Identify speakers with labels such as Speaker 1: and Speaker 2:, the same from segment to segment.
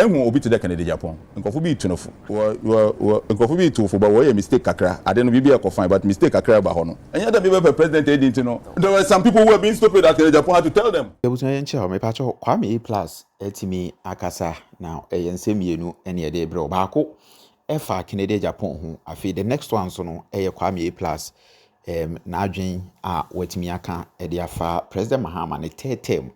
Speaker 1: ehun obi to the Canada Japan nkofo bi tu no fo nkofo bi tu fo ba wo mistake kakra ade no bibia ko fine but mistake kakra ba ho no enya da be president edit no there were some people who were being stupid at Japan had to tell them
Speaker 2: ebuso yen che me pa cho Kwame plus etimi akasa now ensem yenu ene ye de bre ba ko Effeh Canada Japan ho afi the next one so no Kwame plus na adwen a watimi aka de afa President Mahama ne term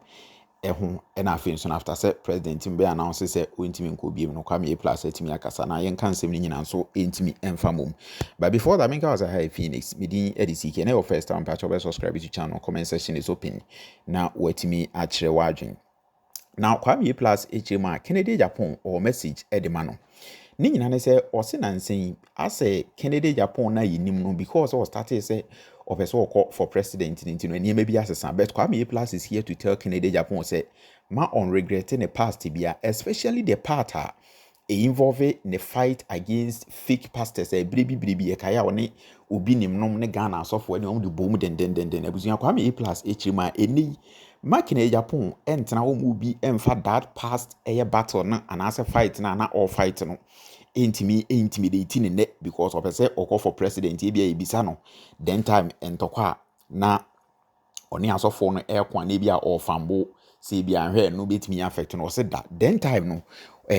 Speaker 2: ehun na afi nso after say president mbe announce say ontimi nkobiem no Kwame plus etimi akasa na yen kan sem ni nyina nso entimi emfa mom but before that I was a high Phoenix medin edc na your first time patch over subscribe to channel comment section is open na watimi akire wadwen now Kwame plus HMA Canada Japan or message edemano ni nyina ne say o se nansen ase Canada Japan na yinim no because o started say o person call for president into no niam bi asesa but Kwame plus is here to tell Canada Japan say ma on regretting the past bia especially the part involve the fight against fake pastors bribi e kaya oni obi nim nom ne Ghana asofo ani om de bom den abusuan Kwame plus HMA eni ma Canada Japan entena wo mu bi emfa that past battle na anase fight na all fight no intimidating in it because of say or for president e bia ebisa no then time entokwa na oni asofo no kwan e bia or fambo se bia hwe no betimi affect no say that then time no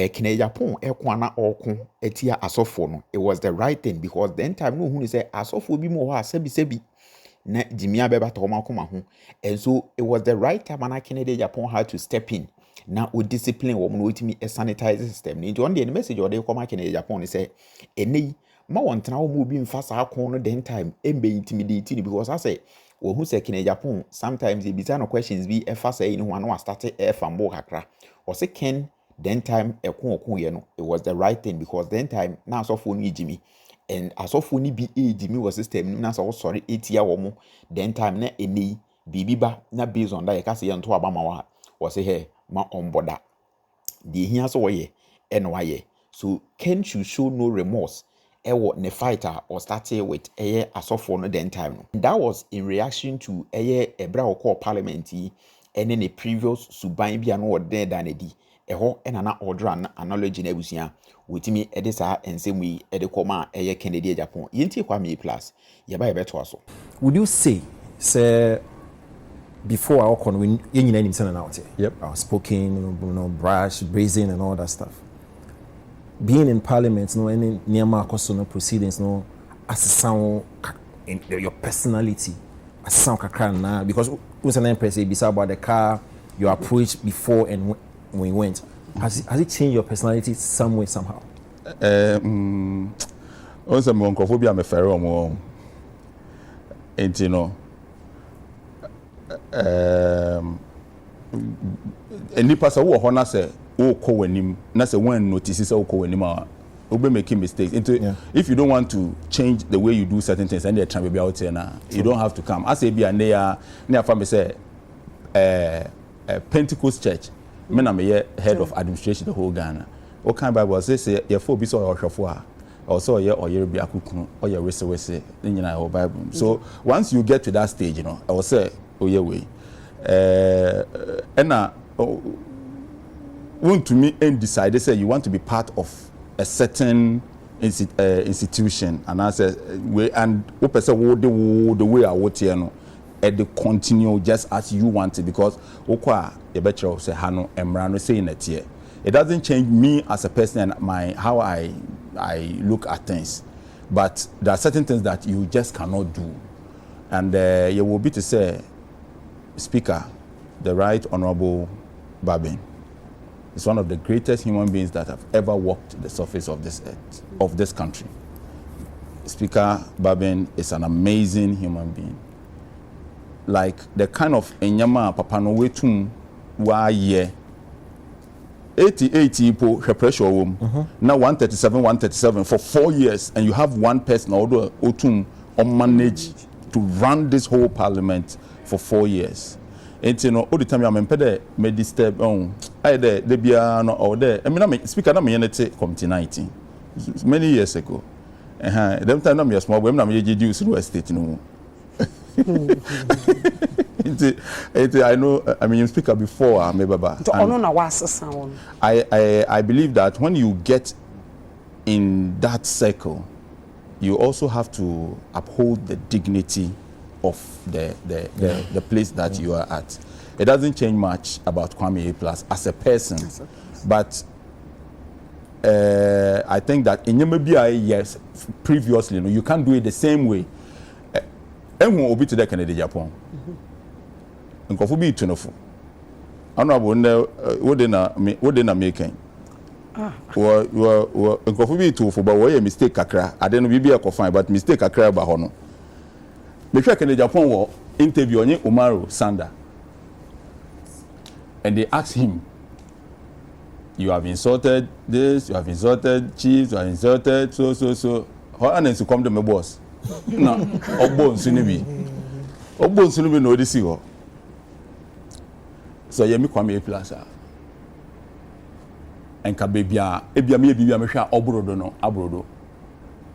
Speaker 2: Canada Japan kwan na okun etia asofo no it was the right thing because then time no hu ni say asofo bi mo ho asebi na jimia beba to makoma ho and so it was the right time and Canada Japan had to step in na o discipline wo no wetimi sanitize system ni on the message or dey come Canada Japan say enei ma wontena wo mu bi mfa sa akon no den time embe intimidate because I say wo hu say Canada Japan sometimes e bisa no questions bi efa say ni ho na start fambo kakra o say ken then time ekon ye no it was the right thing because then time na so for ni jimi and asofo ni bi jimi was system na so sorry etia wo mo then time na enei bibiba na based on that e ka say nto abama wa wo say hey ma on border the here so ye NY so can't you show no remorse ne fighter or started with asofo no then time no that was in reaction to ebra or parliament and in a previous suban bia no there than edi eho na order and acknowledge na abusia wetimi edisa ensem wi edekoma Canada Japan yenti Kwame plus ye ba beto aso
Speaker 3: would you say before our con when you name sending out here.
Speaker 1: Yep.
Speaker 3: Spoken, brash, brazen and all that stuff. Being in parliament, any near Marcos proceedings, as a sound in your personality, as sound kakran because who's an empress about the car, your approach before and when you went. Has it changed your personality some way, somehow?
Speaker 1: Also, my uncophobia, I'm a pharaoh, and you know. Any person who honor say oh call him na say when notices say oh call him will be making mistakes if you don't want to change the way you do certain things and they're trying to be out here now you don't have to come as a be and near family say Pentecost church me na me head of administration the whole Ghana what kind Bible say your four be so or also Oyerepa Akuffo or your wese in your Bible so once you get to that stage I will say oh yeah way and want to me and decide they say you want to be part of a certain institution and I say we and person the way I want here no and they continue just as you want it because okwa e better say hano emra no say in it here it doesn't change me as a person and how I look at things but there are certain things that you just cannot do and you will be to say Speaker, the Right Honorable Babin is one of the greatest human beings that have ever walked the surface of this earth, of this country. Speaker Babin is an amazing human being. Like the kind of enyama papa no wetum wa ye 80 po pressure now 137 for 4 years and you have one person although otum on manage to run this whole parliament for 4 years. And you know, all the time I'm impeded, me disturb on. I there, they be no or there. I mean, I'm speaker. I'm unity committee 19 many years ago. Them time I'm small. When I'm JJ estate no. I know. I mean, you speak before, maybe, I believe that when you get in that circle, you also have to uphold the dignity of the place that you are at. It doesn't change much about Kwame A Plus as a person, but I think that in Namibia, yes, previously, you can't do it the same way. Everyone will be to the Canada Agyapong. And Kofi be tuneful. I know what they making. Kofi be tuneful, but why a mistake kakra? I don't know be a Kofi, but mistake kakra ba hono. Me sure Canada Agyapong will interview on Umaru Sanda, and they asked him, "You have insulted this, you have insulted chiefs, you have insulted so. How and to come to my boss? No, Obon Sunibi no this year. So Yemi Kwame A Plaza. And Kabebia, Ebia Obrodo no, Abrodo.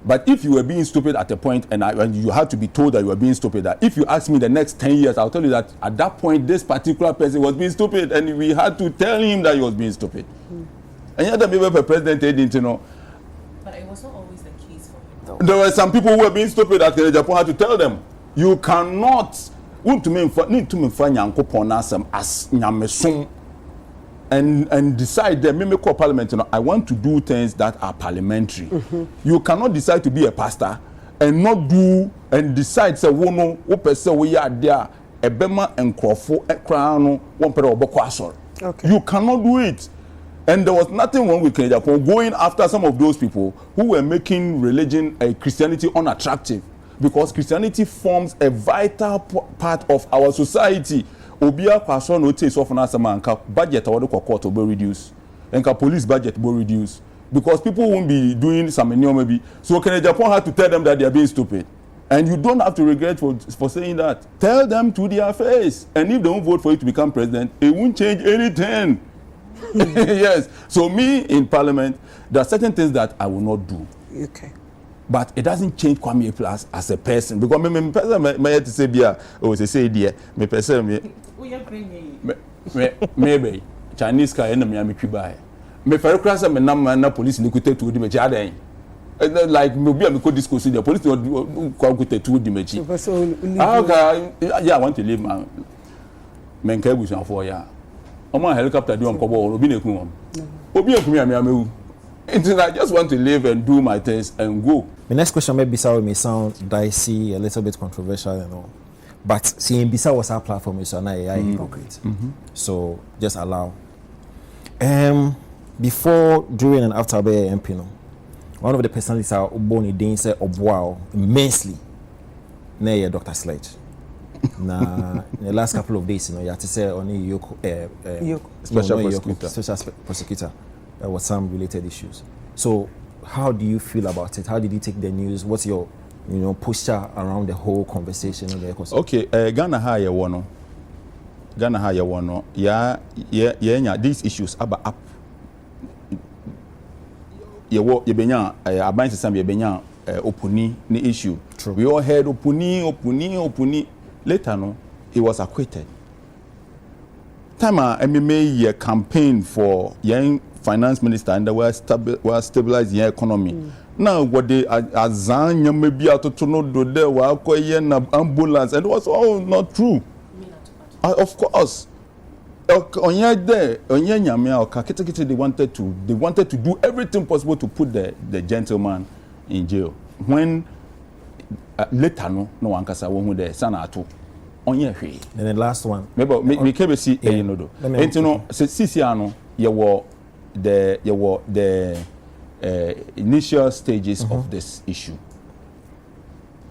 Speaker 1: But if you were being stupid at a point and you had to be told that you were being stupid, that if you ask me the next 10 years, I'll tell you that at that point this particular person was being stupid and we had to tell him that he was being stupid. And yet the people for president didn't know.
Speaker 4: But it was not always the case for him.
Speaker 1: There were some people who were being stupid that Japan had to tell them. You cannot need to me find Yankopon as Nyameson and decide that me call parliament. I want to do things that are parliamentary. You cannot decide to be a pastor and not do and decide say wono wo person we are there ebema enkrofo ekra one pere oboko asor. You cannot do it. And there was nothing wrong with Japan going after some of those people who were making religion, Christianity unattractive, because Christianity forms a vital part of our society. Obia kwaso no take so for na sama nka budget award ko court will reduce, nka police budget will reduce, because people won't be doing some maybe. So Japan had to tell them that they are being stupid, and you don't have to regret for saying that. Tell them to their face, and if they won't vote for you to become president, it won't change anything. Yes. So me in parliament, there are certain things that I will not do.
Speaker 5: Okay.
Speaker 1: But it doesn't change Kwame Plus as a person, because me person me to say bia o say dear me person me maybe Chinese guy na me twiba me fere krasa me na police ni kuta tu di me adan like me bia me ko discuss the police ko kuta tu di me chi I want to leave man men ka busan for ya omo helicopter di on ko bo obi na ku won obi ekumi amewu. I just want to live and do my things and go.
Speaker 3: The next question may sound dicey, a little bit controversial, you know. But seeing Bisa was our platform, so now AI hypocrite. So just allow. Before, during, and after being MP, one of the personalities are born in say Obra immensely. Near Dr. Sledge. Now, in the last couple of days, you have to say only special prosecutor. There was some related issues. So how do you feel about it? How did you take the news? What's your posture around the whole conversation in the Ekosiisen?
Speaker 1: Okay, Ghana ha ye wono. Yeah, these issues are up. Ye benya aban sesam ye benya opuni ni issue.
Speaker 3: True.
Speaker 1: We all heard opuni. Later no, he was acquitted. Time MMA ye campaign for young finance minister and they were stabilizing the economy. Now what they azanya maybe to know do there were ambulance, and it was all not true. Of course. They wanted to do everything possible to put the gentleman in jail. When later no one can say when the sanato on your way.
Speaker 3: And the last one.
Speaker 1: Maybe me can see you know. And you know, Sisiano the initial stages of this issue.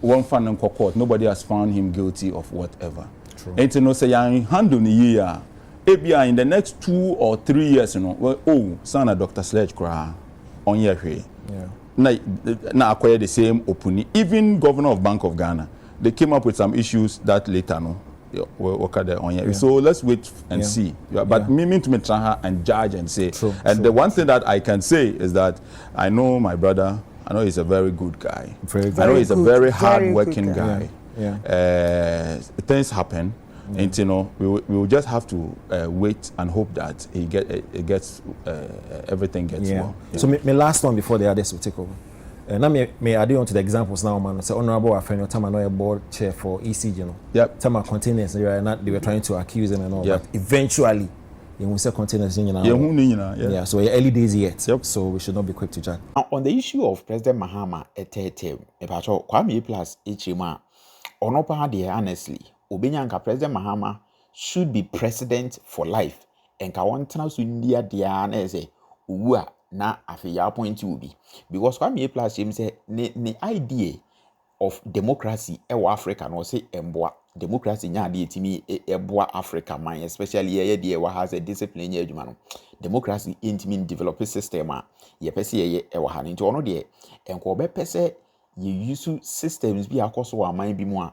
Speaker 1: One fan in court, nobody has found him guilty of whatever.
Speaker 3: True.
Speaker 1: And you know, say young handle the year. ABI in the next 2 or 3 years, you know, well, son of Dr. Sledge cry on your way.
Speaker 3: Yeah.
Speaker 1: Now acquire the same opinion. Even governor of Bank of Ghana, they came up with some issues that later no. So let's wait and see. But me to try and judge and say.
Speaker 3: True.
Speaker 1: The one thing that I can say is that I know my brother. I know he's a very good guy.
Speaker 3: Very good.
Speaker 1: I know he's a very hard-working guy.
Speaker 3: Yeah.
Speaker 1: Things happen, And you know, we will just have to wait and hope that he gets everything gets well. Yeah.
Speaker 3: So my last one before the others will take over. Now may add on to the examples now, man. So honorable Afia, time I know a board chair for ECG, you know.
Speaker 1: Yep.
Speaker 3: Time our containers, they were trying to accuse him and all. Yep. But eventually, you will say containers, you know. Yeah. So early days yet.
Speaker 1: Yep.
Speaker 3: So we should not be quick to judge.
Speaker 2: Now, on the issue of President Mahama at Kwame plus Ichima, Onopa de honestly, Obenyanka President Mahama should be president for life. And Kawantana Sundia Diana say, Uwa. Na Afia point will be because Kwame plus him say the idea of democracy Africa no say emboa democracy nya de timi eboa Africa man especially here the has a discipline here adwuma democracy intimi develop a system a ye pese ye ha nti ono de enko be pese ye use systems bi akoso aman bi mu a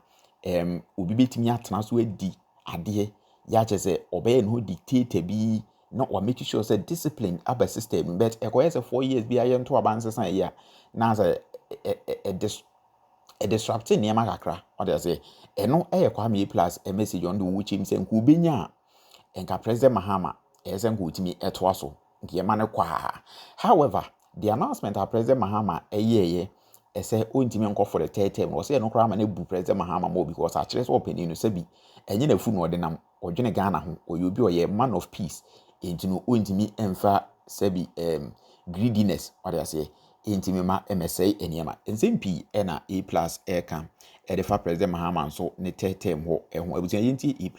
Speaker 2: obi betimi atena so adi ade ya chese obey no dictator bi not what make sure say discipline abba system but ekoye say 4 years bi aye to abanse san ya na say a disrupting niam kakra or they say eno Kwame plus a message on the which him say nku benya enka President Mahama ese nku utimi eto aso nke ma ne kwa. However, the announcement of President Mahama say ontimi nko for the third term or say no kra ma na bu President Mahama mo because actually so open no say bi enye na fu no de nam odwene Ghana ho oyobi oye man of peace. Into no untimi emfa sebi greediness or they say intimi ma MSA eniema nsempi na A+ aircam edefa President Mahama so ne term ho ehun abutia yenti E+.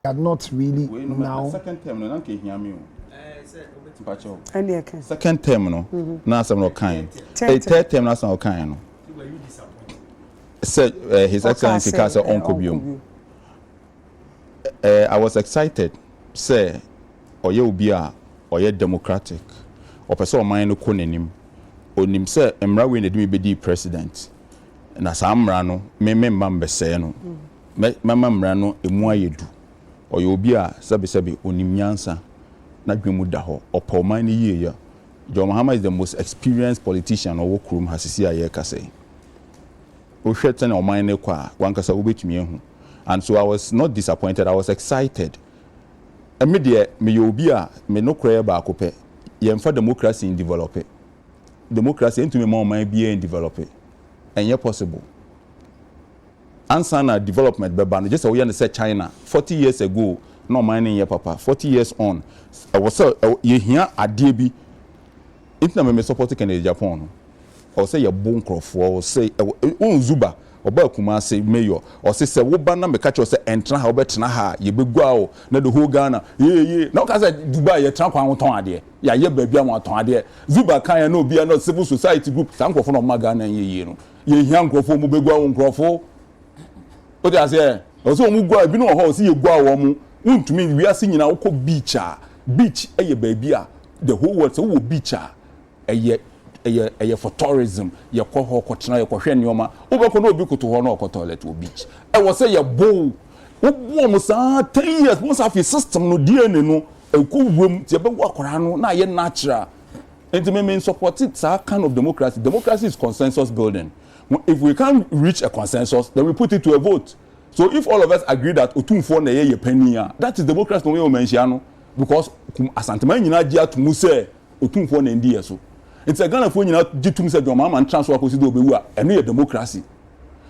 Speaker 5: Had not really now
Speaker 1: second term no nanke hia me
Speaker 5: o
Speaker 1: second term no na asem no kan third term na asem no kan no said his excellency Kasa Uncle Biom. I was excited say oye obi a oye democratic opese o man no konanim onim say emra we na dem be president na sa mra no me mbese no mama mra no emu ayedu oye obi a sebe onim nyansa na dwemu da ho opa man ni ye ya John Mahama is the most experienced politician owo krum hasisi aye kase o hwete na o man ne kwa wankasa wo betumi ehu. And so I was not disappointed, I was excited. Immediate me obi a me no kra ba akopɛ yɛmfa democracy in develop it. Democracy into me more man be in develop it. And yet possible. Answer na development beba no just we say China 40 years ago no mining here papa 40 years on I was you hear ade bi intina me support Kennedy Japan or say your bone crop or say Zuba oba kuma say mayor or say wo ba na me catch say entra ha obetena ha ye begua o na the whole Ghana ye na ka say Dubai ye tran kwan ton ade ya ye ba bia mo ton ade Zuba kan ya na obi na civil society group san nkofo no ma Ghana ye no ye hia nkofo mu begua wo nkofo o dey say o so mu gua bi no ho say ye gua wo mu untumi wi ase nyina wo ko beach eye ba bia the whole world so wo beach eye for tourism ye kɔ hɔ kɔtena ye kɔhwɛ nioma wobɛkɔ na obi koto hɔ na ɔkɔ toilet wo beach wɔ sɛ ye bow wo mo sa 10 years mo sa fi system no DNA no ɛkɔ wom tie bɛwo akɔra no na ye natural and me support it kind of democracy. Democracy is consensus building. If we can't reach a consensus, then we put it to a vote. So if all of us agree that otumfo na ye penny, that is democracy no we mention because asantema nyina gia to mu say otumfo na ndi yeso. It's a Ghana for nyina gitum say John Mahama transfer akosi do obewu a eno ye democracy.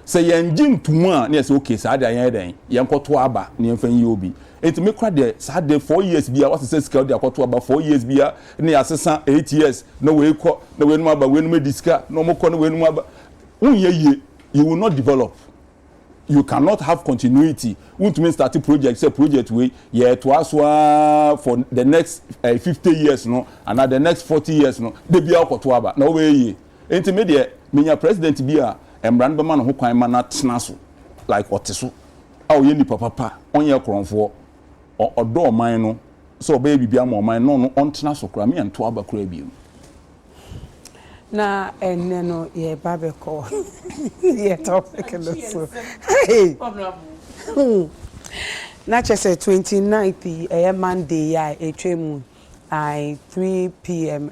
Speaker 1: Say yenjin tumu a na say okay sa da yen den yen kwoto aba na yen fan yi obi. It make kwa de sa de 4 years bia what say scale de kwoto aba 4 years bia na asesa 8 years na we kɔ na we nu aba we nu mediska na mo kɔ na we nu aba. You will not develop. You cannot have continuity. Won't mean start a project, say project way, yeah, to us for the next 50 years, no, and at the next 40 years, no, they be out to aba. No way. Intermediate, me president be a Mcbrown man who can man not snasso like what is so. Oh, you need papa on your crown for or door mine, so baby be a more mine, no, on snasso crammy and to aba crabby.
Speaker 5: Na eneno ye babeko ye topic so hey na chese 29th Monday ya etwemu 3 p.m.